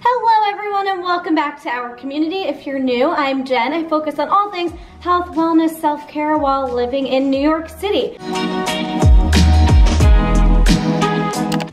Hello everyone and welcome back to our community. If you're new, I'm Jen. I focus on all things health, wellness, self-care while living in New York City.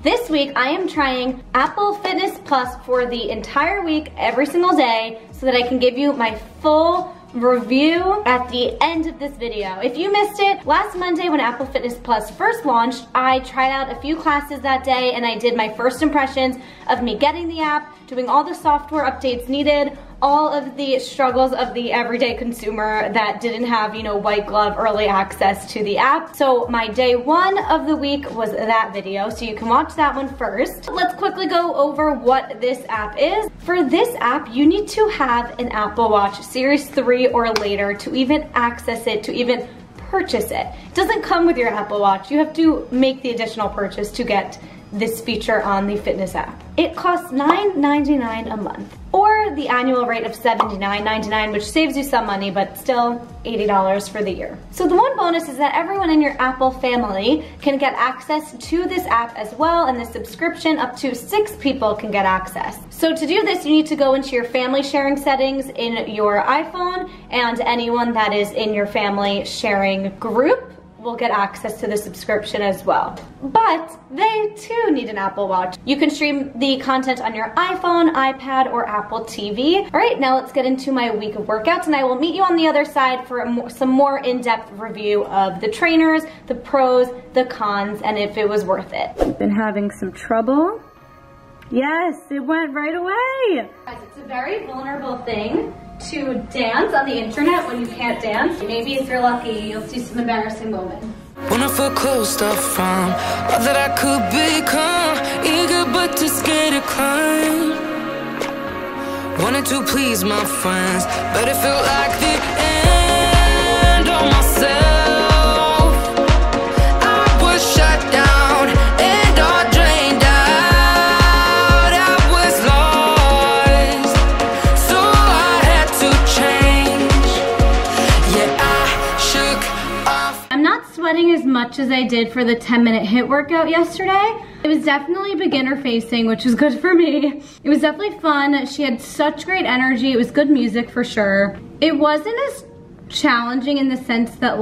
This week I am trying Apple Fitness Plus for the entire week, every single day, so that I can give you my full review at the end of this video. If you missed it, last Monday when Apple Fitness Plus first launched, I tried out a few classes that day and I did my first impressions of me getting the app, doing all the software updates needed, all of the struggles of the everyday consumer that didn't have, white glove early access to the app. So my day one of the week was that video, so you can watch that one first. Let's quickly go over what this app is. For this app, you need to have an Apple Watch Series 3 or later to even access it, to even purchase it. It doesn't come with your Apple Watch. You have to make the additional purchase to get this feature on the fitness app. It costs $9.99 a month, or the annual rate of $79.99, which saves you some money, but still $80 for the year. So the one bonus is that everyone in your Apple family can get access to this app as well, and the subscription, up to 6 people can get access. So to do this, you need to go into your family sharing settings in your iPhone, and anyone that is in your family sharing group will get access to the subscription as well. But they too need an Apple Watch. You can stream the content on your iPhone, iPad, or Apple TV. All right, now let's get into my week of workouts, and I will meet you on the other side for some more in-depth review of the trainers, the pros, the cons, and if it was worth it. I've been having some trouble. Yes, it went right away. Guys, it's a very vulnerable thing to dance on the internet when you can't dance. Maybe if you're lucky, you'll see some embarrassing moments. Wanna feel close stuff from all that I could become, eager but too scared to climb. Wanted to please my friends, but it felt like the end on myself. I was shut down and all drained out. I was lost, so I had to change. Yeah, I shook off. I'm not sweating as much as I did for the 10-minute HIIT workout yesterday. It was definitely beginner facing, which was good for me. It was definitely fun. She had such great energy. It was good music for sure. It wasn't as challenging in the sense that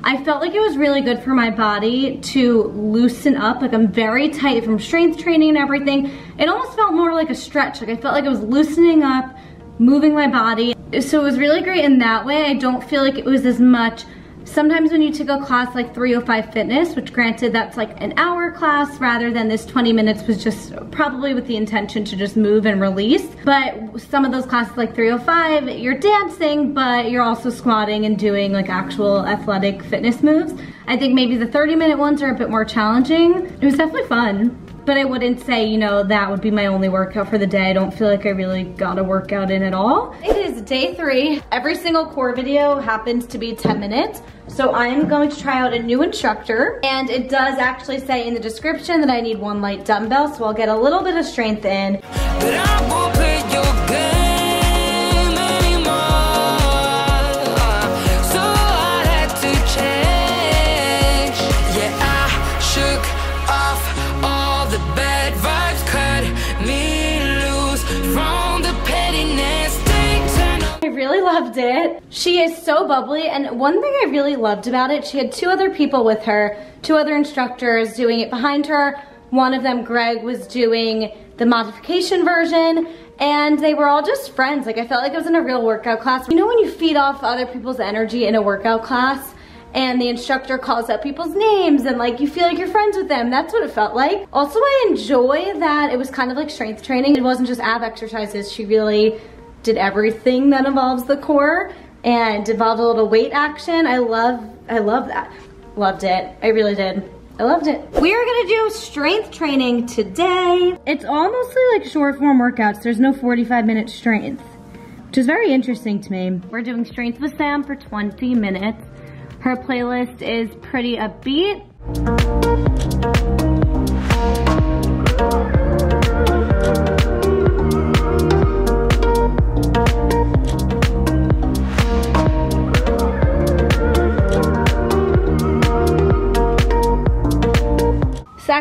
I felt like it was really good for my body to loosen up. I'm very tight from strength training and everything. It almost felt more like a stretch. I felt like I was loosening up, moving my body. So it was really great in that way. I don't feel like it was as much. Sometimes when you take a class like 305 Fitness, which granted that's like an hour class rather than this 20 minutes was just probably with the intention to just move and release. But some of those classes like 305, you're dancing, but you're also squatting and doing like actual athletic fitness moves. I think maybe the 30-minute ones are a bit more challenging. It was definitely fun. But I wouldn't say, that would be my only workout for the day. I don't feel like I really got a workout in at all. It is day 3. Every single core video happens to be 10 minutes. So I'm going to try out a new instructor. And it does actually say in the description that I need 1 light dumbbell. So I'll get a little bit of strength in. But I won't play your game anymore. So I had to change. Yeah, I shook off all the bad vibes, cut me loose from the pettiness. I really loved it. She is so bubbly, and one thing I really loved about it, she had 2 other people with her, 2 other instructors doing it behind her. One of them, Greg, was doing the modification version, and they were all just friends. I felt like I was in a real workout class. When you feed off other people's energy in a workout class, and the instructor calls out people's names and you feel like you're friends with them. That's what it felt like. Also, I enjoy that it was kind of like strength training. It wasn't just ab exercises. She really did everything that involves the core and involved a little weight action. I love that. Loved it. I really did. I loved it. We are gonna do strength training today. It's all mostly like short form workouts. There's no 45-minute strength, which is very interesting to me. We're doing strength with Sam for 20 minutes. Her playlist is pretty upbeat.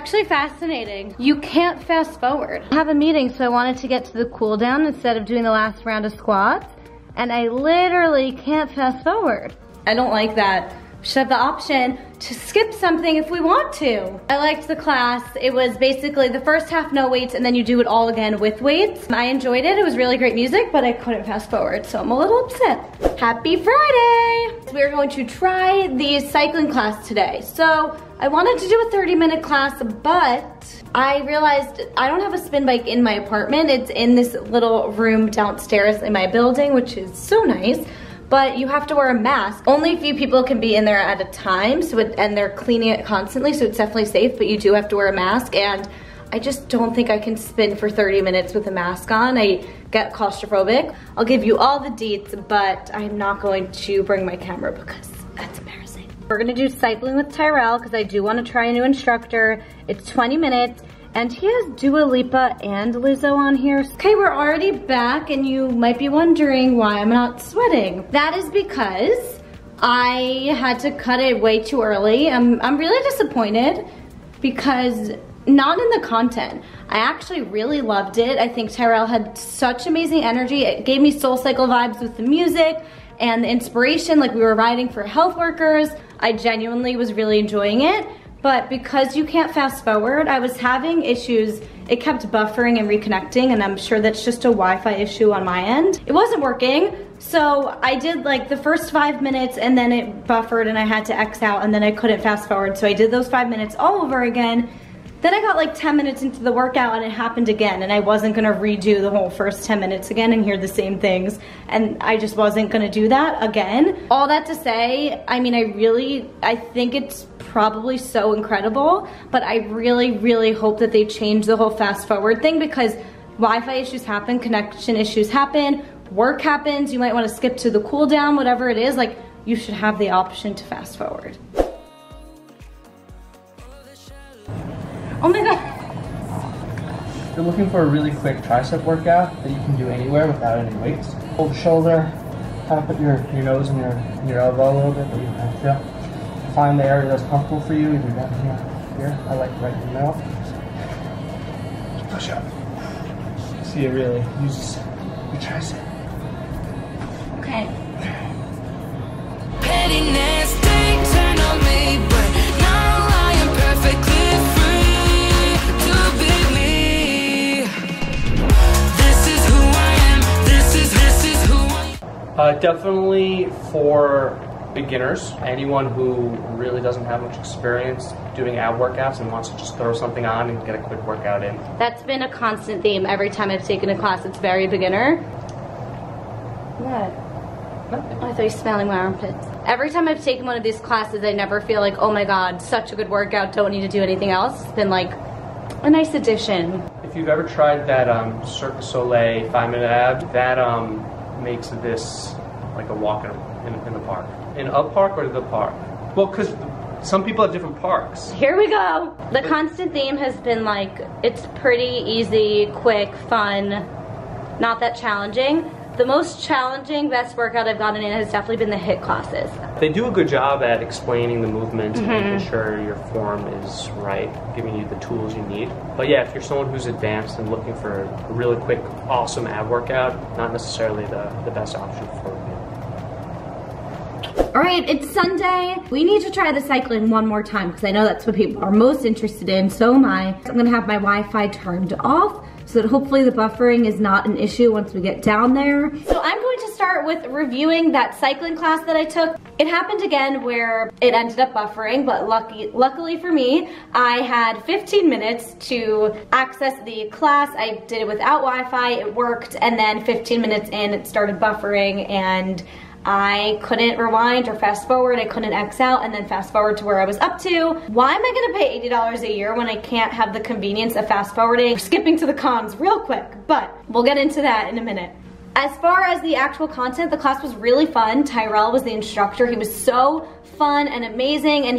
actually fascinating. You can't fast forward. I have a meeting, so I wanted to get to the cool down instead of doing the last round of squats, and I literally can't fast forward. I don't like that. We should have the option to skip something if we want to. I liked the class. It was basically the first half no weights, and then you do it all again with weights. I enjoyed it. It was really great music, but I couldn't fast forward, so I'm a little upset. Happy Friday! We're going to try the cycling class today. So I wanted to do a 30-minute class, but I realized I don't have a spin bike in my apartment. It's in this little room downstairs in my building, which is so nice. But you have to wear a mask. Only a few people can be in there at a time, and they're cleaning it constantly, so it's definitely safe, but you do have to wear a mask, and I just don't think I can spin for 30 minutes with a mask on. I get claustrophobic. I'll give you all the deets, but I'm not going to bring my camera because that's embarrassing. We're gonna do cycling with Tyrell because I do want to try a new instructor. It's 20 minutes. And he has Dua Lipa and Lizzo on here. Okay, we're already back, and you might be wondering why I'm not sweating. That is because I had to cut it way too early. I'm really disappointed because not in the content. I actually really loved it. I think Tyrell had such amazing energy. It gave me SoulCycle vibes with the music and the inspiration, like we were riding for health workers. I genuinely was really enjoying it. But because you can't fast forward, I was having issues. It kept buffering and reconnecting, and I'm sure that's just a Wi-Fi issue on my end. It wasn't working, so I did like the first 5 minutes, and then it buffered and I had to X out, and then I couldn't fast forward. So I did those 5 minutes all over again. Then I got like 10 minutes into the workout and it happened again, and I wasn't gonna redo the whole first 10 minutes again and hear the same things, and I just wasn't gonna do that again. All that to say, I mean, I think it's probably so incredible, but I really hope that they change the whole fast forward thing, because Wi-Fi issues happen, connection issues happen, work happens, you might wanna skip to the cool down, whatever it is, like you should have the option to fast forward. Oh my God. If you're looking for a really quick tricep workout that you can do anywhere without any weights, hold the shoulder, kind of put your nose and your elbow a little bit, but you can feel. Find the area that's comfortable for you, either down here. I like right in the middle. Just push up. See, it really uses your tricep. Okay. Pettiness, they turn on me, but now I am perfectly free to be me. This is who I am. This is who I am. Definitely for beginners, anyone who really doesn't have much experience doing ab workouts and wants to just throw something on and get a quick workout in. That's been a constant theme every time I've taken a class. It's very beginner. What? Nothing. Oh, I thought you were smelling my armpits. Every time I've taken one of these classes, I never feel like, oh my God, such a good workout, don't need to do anything else. It's been like a nice addition. If you've ever tried that Cirque du Soleil 5-minute ab, that makes this like a walk in the park. In a park or the park? Well, because some people have different parks. Here we go. The constant theme has been like, it's pretty easy, quick, fun, not that challenging. The most challenging, best workout I've gotten in has definitely been the HIIT classes. They do a good job at explaining the movement and making sure your form is right, giving you the tools you need. But yeah, if you're someone who's advanced and looking for a really quick, awesome ab workout, not necessarily the best option for you. All right, it's Sunday. We need to try the cycling one more time because I know that's what people are most interested in, so am I. I'm gonna have my Wi-Fi turned off so that hopefully the buffering is not an issue once we get down there. So I'm going to start with reviewing that cycling class that I took. It happened again where it ended up buffering, but luckily for me, I had 15 minutes to access the class. I did it without Wi-Fi, it worked, and then 15 minutes in, it started buffering, and I couldn't rewind or fast forward, I couldn't X out and then fast forward to where I was up to. Why am I gonna pay $80 a year when I can't have the convenience of fast forwarding, skipping to the cons real quick? But we'll get into that in a minute. As far as the actual content, the class was really fun. Tyrell was the instructor. He was so fun and amazing, and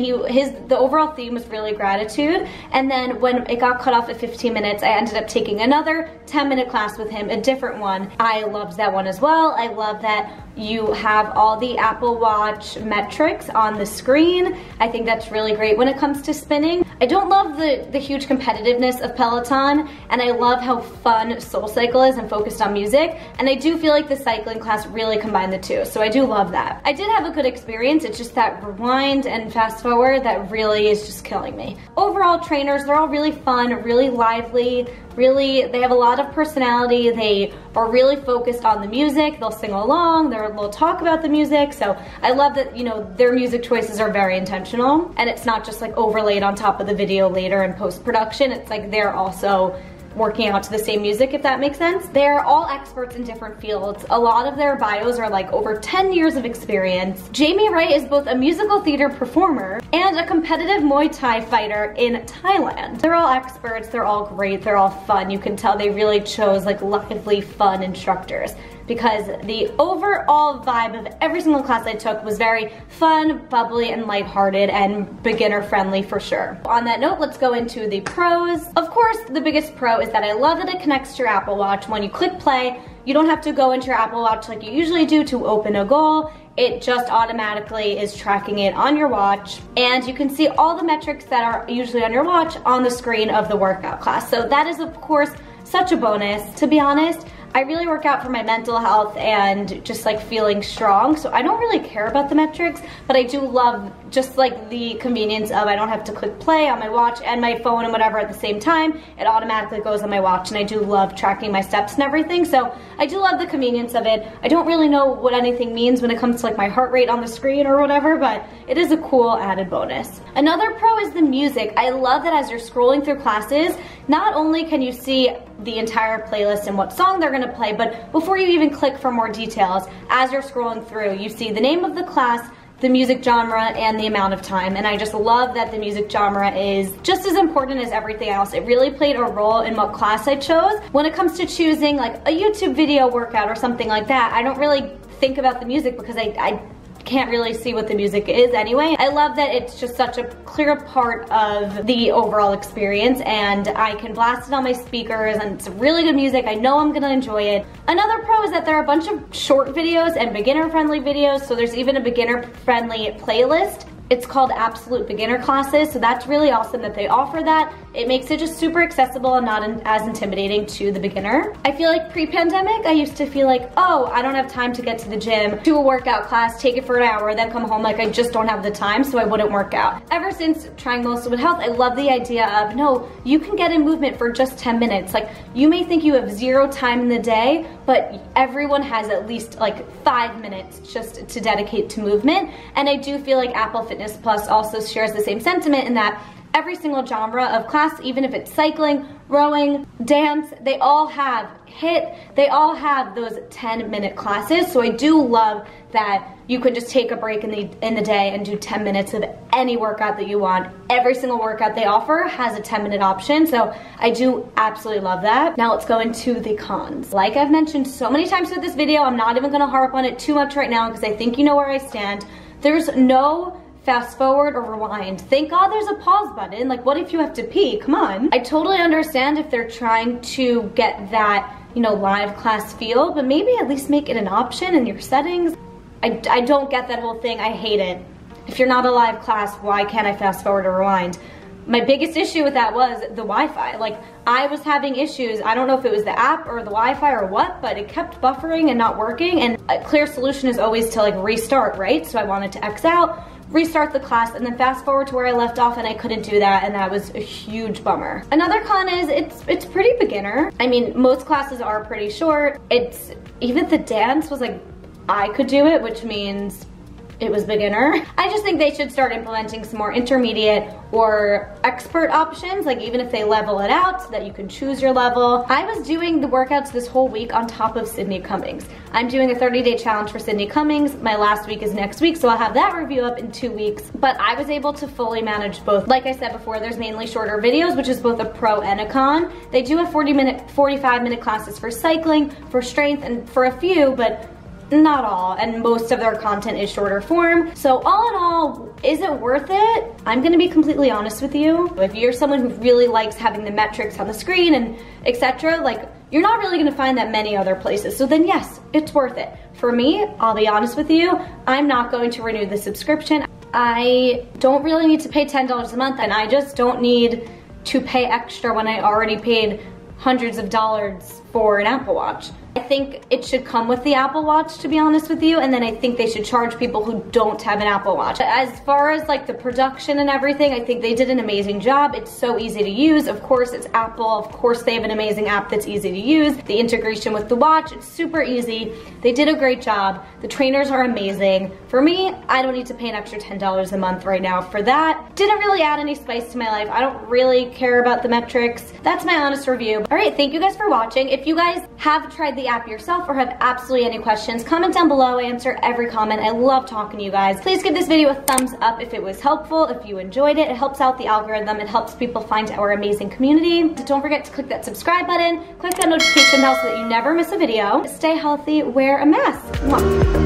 the overall theme was really gratitude. And then when it got cut off at 15 minutes, I ended up taking another 10-minute class with him, a different one. I loved that one as well. I love that you have all the Apple Watch metrics on the screen. I think that's really great when it comes to spinning. I don't love the huge competitiveness of Peloton, and I love how fun SoulCycle is and focused on music, and I do feel like the cycling class really combined the two, so I do love that. I did have a good experience. It's just that rewind and fast forward that really is just killing me. Overall, trainers, they're all really fun, really lively, they have a lot of personality. They are really focused on the music. They'll sing along, they'll talk about the music. So I love that, you know, their music choices are very intentional, and it's not just like overlaid on top of the video later in post-production. It's like they're also working out to the same music, if that makes sense. They're all experts in different fields. A lot of their bios are like over 10 years of experience. Jamie Wright is both a musical theater performer and a competitive Muay Thai fighter in Thailand. They're all experts, they're all great, they're all fun. You can tell they really chose like lively, fun instructors, because the overall vibe of every single class I took was very fun, bubbly, and lighthearted, and beginner friendly for sure. On that note, let's go into the pros. Of course, the biggest pro is that I love that it connects to your Apple Watch. When you click play, you don't have to go into your Apple Watch like you usually do to open a goal. It just automatically is tracking it on your watch, and you can see all the metrics that are usually on your watch on the screen of the workout class. So that is, of course, such a bonus. To be honest, I really work out for my mental health and just like feeling strong, so I don't really care about the metrics, but I do love just like the convenience of I don't have to click play on my watch and my phone and whatever at the same time. It automatically goes on my watch, and I do love tracking my steps and everything, so I do love the convenience of it. I don't really know what anything means when it comes to like my heart rate on the screen or whatever, but it is a cool added bonus. Another pro is the music. I love that as you're scrolling through classes, not only can you see the entire playlist and what song they're gonna play, but before you even click for more details, as you're scrolling through, you see the name of the class, the music genre, and the amount of time. And I just love that the music genre is just as important as everything else. It really played a role in what class I chose. When it comes to choosing like a YouTube video workout or something like that, I don't really think about the music because I can't really see what the music is anyway. I love that it's just such a clear part of the overall experience, and I can blast it on my speakers, and it's really good music. I know I'm gonna enjoy it. Another pro is that there are a bunch of short videos and beginner-friendly videos, so there's even a beginner-friendly playlist. It's called Absolute Beginner Classes, so that's really awesome that they offer that. It makes it just super accessible and not as intimidating to the beginner. I feel like pre-pandemic, I used to feel like, oh, I don't have time to get to the gym, do a workout class, take it for an hour, then come home, like I just don't have the time, so I wouldn't work out. Ever since trying Most with Health, I love the idea of, no, you can get in movement for just 10 minutes. Like, you may think you have 0 time in the day, but everyone has at least like 5 minutes just to dedicate to movement. And I do feel like Apple Fitness Plus also shares the same sentiment in that every single genre of class, even if it's cycling, rowing, dance, they all have HIIT, they all have those 10-minute classes. So I do love that you can just take a break in the day and do 10 minutes of any workout that you want. Every single workout they offer has a 10-minute option, so I do absolutely love that. Now let's go into the cons. Like I've mentioned so many times through this video, I'm not even gonna harp on it too much right now because I think you know where I stand. There's no fast forward or rewind. Thank God there's a pause button. Like, what if you have to pee? Come on. I totally understand if they're trying to get that, you know, live class feel, but maybe at least make it an option in your settings. I don't get that whole thing. I hate it. If you're not a live class, why can't I fast forward or rewind? My biggest issue with that was the Wi-Fi. Like, I was having issues. I don't know if it was the app or the Wi-Fi or what, but it kept buffering and not working. And a clear solution is always to like restart, right? So I wanted to X out, restart the class, and then fast forward to where I left off, and I couldn't do that, and that was a huge bummer. Another con is it's pretty beginner. I mean, most classes are pretty short. Even the dance was like, I could do it, which means it was beginner. I just think they should start implementing some more intermediate or expert options, like even if they level it out so that you can choose your level. I was doing the workouts this whole week on top of Sydney Cummings. I'm doing a 30-day challenge for Sydney Cummings. My last week is next week, so I'll have that review up in 2 weeks. But I was able to fully manage both. Like I said before, there's mainly shorter videos, which is both a pro and a con. They do have 45-minute classes for cycling, for strength, and for a few, but not all, and most of their content is shorter form. So all in all, is it worth it? I'm gonna be completely honest with you. If you're someone who really likes having the metrics on the screen and etc., like, you're not really gonna find that many other places. So then yes, it's worth it. For me, I'll be honest with you, I'm not going to renew the subscription. I don't really need to pay $10 a month, and I just don't need to pay extra when I already paid hundreds of dollars for an Apple Watch. I think it should come with the Apple Watch, to be honest with you, and then I think they should charge people who don't have an Apple Watch. As far as like the production and everything, I think they did an amazing job. It's so easy to use. Of course, it's Apple. Of course, they have an amazing app that's easy to use. The integration with the watch, it's super easy. They did a great job. The trainers are amazing. For me, I don't need to pay an extra $10 a month right now for that. Didn't really add any spice to my life. I don't really care about the metrics. That's my honest review. All right, thank you guys for watching. If you guys have tried the app yourself or have absolutely any questions, comment down below. I answer every comment. I love talking to you guys. Please give this video a thumbs up if it was helpful, if you enjoyed it. It helps out the algorithm. It helps people find our amazing community. Don't forget to click that subscribe button, click that notification bell so that you never miss a video. Stay healthy, wear a mask. Mwah.